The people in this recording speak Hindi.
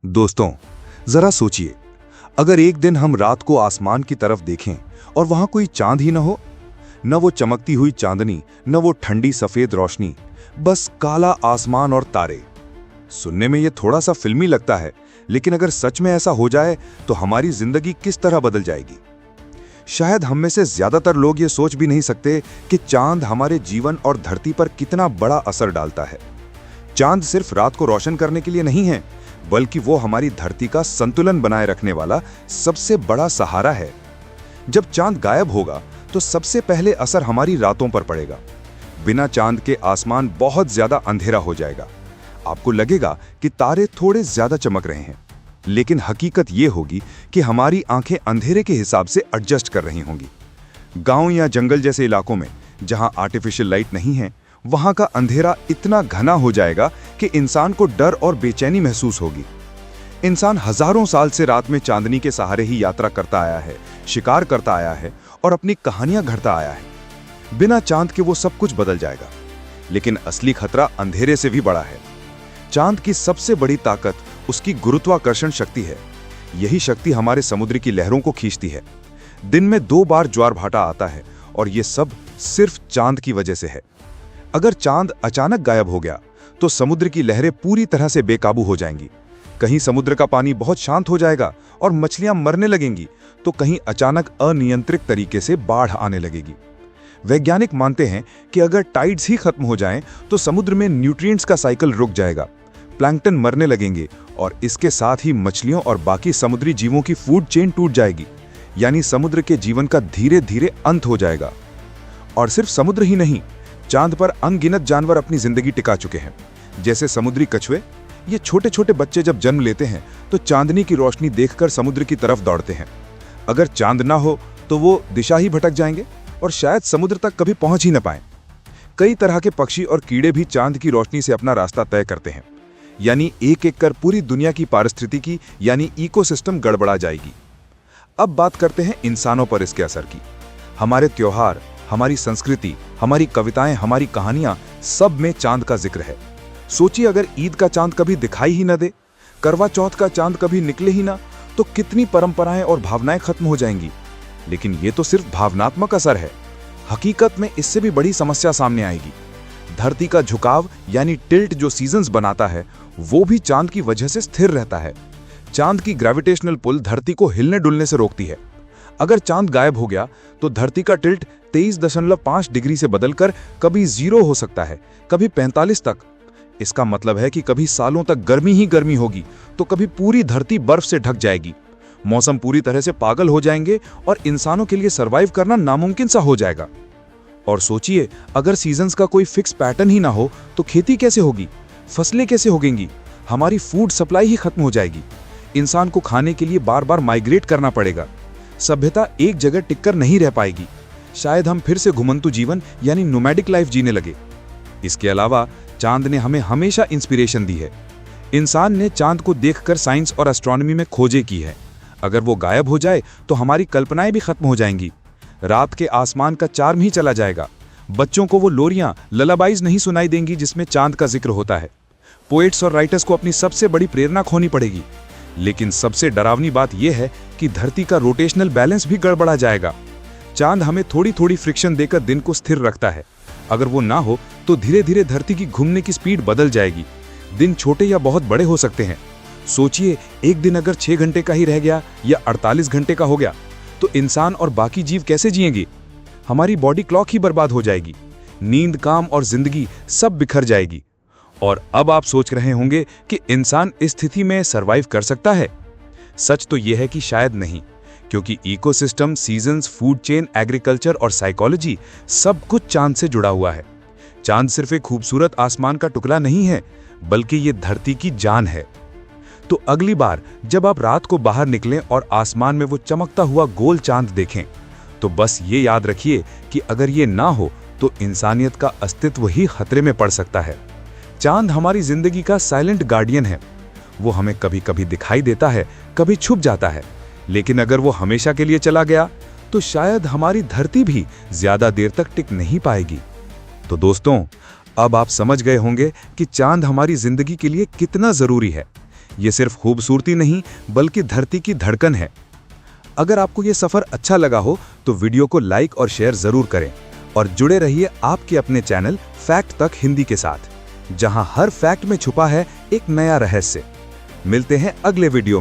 दोस्तों, जरा सोचिए, अगर एक दिन हम रात को आसमान की तरफ देखें और वहां कोई चांद ही न हो, न वो चमकती हुई चांदनी, न वो ठंडी सफेद रोशनी, बस काला आसमान और तारे। सुनने में ये थोड़ा सा फिल्मी लगता है, लेकिन अगर सच में ऐसा हो जाए तो हमारी जिंदगी किस तरह बदल जाएगी। शायद हम में से ज्यादातर लोग ये सोच भी नहीं सकते कि चांद हमारे जीवन और धरती पर कितना बड़ा असर डालता है। चांद सिर्फ रात को रोशन करने के लिए नहीं है, बल्कि वो हमारी धरती का संतुलन बनाए रखने वाला सबसे बड़ा सहारा है। जब चांद गायब होगा तो सबसे पहले असर हमारी रातों पर पड़ेगा। बिना चांद के आसमान बहुत ज्यादा अंधेरा हो जाएगा। आपको लगेगा कि तारे थोड़े ज्यादा चमक रहे हैं, लेकिन हकीकत ये होगी कि हमारी आंखें अंधेरे के हिसाब से एडजस्ट कर रही होंगी। गांव या जंगल जैसे इलाकों में जहां आर्टिफिशियल लाइट नहीं है, वहां का अंधेरा इतना घना हो जाएगा कि इंसान को डर और बेचैनी महसूस होगी। इंसान हजारों साल से रात में चांदनी के सहारे ही यात्रा करता आया है, शिकार करता आया है और अपनी कहानियां गढ़ता आया है। बिना चांद के वो सब कुछ बदल जाएगा। लेकिन असली खतरा अंधेरे से भी बड़ा है। चांद की सबसे बड़ी ताकत उसकी गुरुत्वाकर्षण शक्ति है। यही शक्ति हमारे समुद्र की लहरों को खींचती है। दिन में 2 बार ज्वार भाटा आता है और ये सब सिर्फ चांद की वजह से है। अगर चांद अचानक गायब हो गया तो समुद्र की लहरें पूरी तरह से बेकाबू हो जाएंगी। कहीं समुद्र का पानी बहुत शांत हो जाएगा और मछलियां मरने लगेंगी, तो कहीं अचानक अनियंत्रित तरीके से बाढ़ आने लगेगी। वैज्ञानिक मानते हैं कि अगर टाइड्स ही खत्म हो जाएं तो समुद्र में न्यूट्रिएंट्स का साइकिल रुक जाएगा, प्लैंकटन मरने लगेंगे और इसके साथ ही मछलियों और बाकी समुद्री जीवों की फूड चेन टूट जाएगी। यानी समुद्र के जीवन का धीरे धीरे अंत हो जाएगा। और सिर्फ समुद्र ही नहीं, चांद पर अनगिनत जानवर अपनी जिंदगी टिका चुके हैं। जैसे समुद्री कछुए, ये छोटे छोटे बच्चे जब जन्म लेते हैं तो चांदनी की रोशनी देखकर समुद्र की तरफ दौड़ते हैं। अगर चांद ना हो तो वो दिशा ही भटक जाएंगे और शायद समुद्र तक कभी पहुंच ही न पाएं। कई तरह के पक्षी और कीड़े भी चांद की रोशनी से अपना रास्ता तय करते हैं। यानी एक एक कर पूरी दुनिया की पारिस्थितिकी यानी इकोसिस्टम गड़बड़ा जाएगी। अब बात करते हैं इंसानों पर इसके असर की। हमारे त्योहार, हमारी संस्कृति, हमारी कविताएं, हमारी कहानियां, सब में चांद का जिक्र है। सोचिए, अगर ईद का चांद कभी दिखाई ही न दे, करवा चौथ का चांद कभी निकले ही ना, तो कितनी परंपराएं और भावनाएं खत्म हो जाएंगी। लेकिन ये तो सिर्फ भावनात्मक असर है। हकीकत में इससे भी बड़ी समस्या सामने आएगी। धरती का झुकाव यानी टिल्ट जो सीजन्स बनाता है, वो भी चांद की वजह से स्थिर रहता है। चांद की ग्रेविटेशनल पुल धरती को हिलने डुलने से रोकती है। अगर चांद गायब हो गया तो धरती का टिल्ट 23.5 डिग्री से बदलकर कभी 0 हो सकता है, कभी 45 तक। इसका मतलब है कि कभी सालों तक गर्मी ही गर्मी होगी, तो कभी पूरी धरती बर्फ से ढक जाएगी। मौसम पूरी तरह से पागल हो जाएंगे और इंसानों के लिए सरवाइव करना नामुमकिन सा हो जाएगा। और सोचिए, अगर सीजन्स का कोई फिक्स पैटर्न ही ना हो तो खेती कैसे होगी, फसलें कैसे होंगी, हमारी फूड सप्लाई ही खत्म हो जाएगी। इंसान को खाने के लिए बार बार माइग्रेट करना पड़ेगा। सभ्यता एक जगह टिककर नहीं रह पाएगी। शायद हम फिर से घुमंतु जीवन यानी नोमैडिक लाइफ जीने लगे। इसके अलावा चांद ने हमें हमेशा इंस्पिरेशन दी है। इंसान ने चांद को देखकर साइंस और एस्ट्रोनॉमी में खोजें की है। अगर वो गायब हो जाए तो हमारी कल्पनाएं भी खत्म हो जाएंगी। रात के आसमान का चार्म ही चला जाएगा। बच्चों को वो लोरियां, ललाबाइज नहीं सुनाई देंगी जिसमें चांद का जिक्र होता है। पोएट्स और राइटर्स को अपनी सबसे बड़ी प्रेरणा खोनी पड़ेगी। लेकिन सबसे डरावनी बात यह है कि धरती का रोटेशनल बैलेंस भी गड़बड़ा जाएगा। चांद हमें थोड़ी थोड़ी फ्रिक्शन देकर दिन को स्थिर रखता है। अगर वो ना हो तो धीरे धीरे धरती की घूमने की स्पीड बदल जाएगी। दिन छोटे या बहुत बड़े हो सकते हैं। सोचिए, एक दिन अगर 6 घंटे का ही रह गया या 48 घंटे का हो गया तो इंसान और बाकी जीव कैसे जिएंगे। हमारी बॉडी क्लॉक ही बर्बाद हो जाएगी। नींद, काम और जिंदगी सब बिखर जाएगी। और अब आप सोच रहे होंगे कि इंसान इस स्थिति में सरवाइव कर सकता है। सच तो यह है कि शायद नहीं, क्योंकि ecosystem, seasons, food chain, agriculture और साइकोलॉजी सब कुछ चांद से जुड़ा हुआ है। चांद सिर्फ एक खूबसूरत आसमान का टुकड़ा नहीं है, बल्कि ये धरती की जान है। तो अगली बार जब आप रात को बाहर निकलें और आसमान में वो चमकता हुआ गोल चांद देखें, तो बस ये याद रखिए कि अगर ये ना हो तो इंसानियत का अस्तित्व ही खतरे में पड़ सकता है। चांद हमारी जिंदगी का साइलेंट गार्डियन है। वो हमें कभी कभी दिखाई देता है, कभी छुप जाता है, लेकिन अगर वो हमेशा के लिए चला गया तो शायद हमारी धरती भी ज्यादा देर तक टिक नहीं पाएगी। तो दोस्तों, अब आप समझ गए होंगे कि चांद हमारी जिंदगी के लिए कितना जरूरी है। ये सिर्फ खूबसूरती नहीं बल्कि धरती की धड़कन है। अगर आपको ये सफर अच्छा लगा हो तो वीडियो को लाइक और शेयर जरूर करें और जुड़े रहिए आपके अपने चैनल फैक्ट तक हिंदी के साथ, जहां हर फैक्ट में छुपा है एक नया रहस्य। मिलते हैं अगले वीडियो में।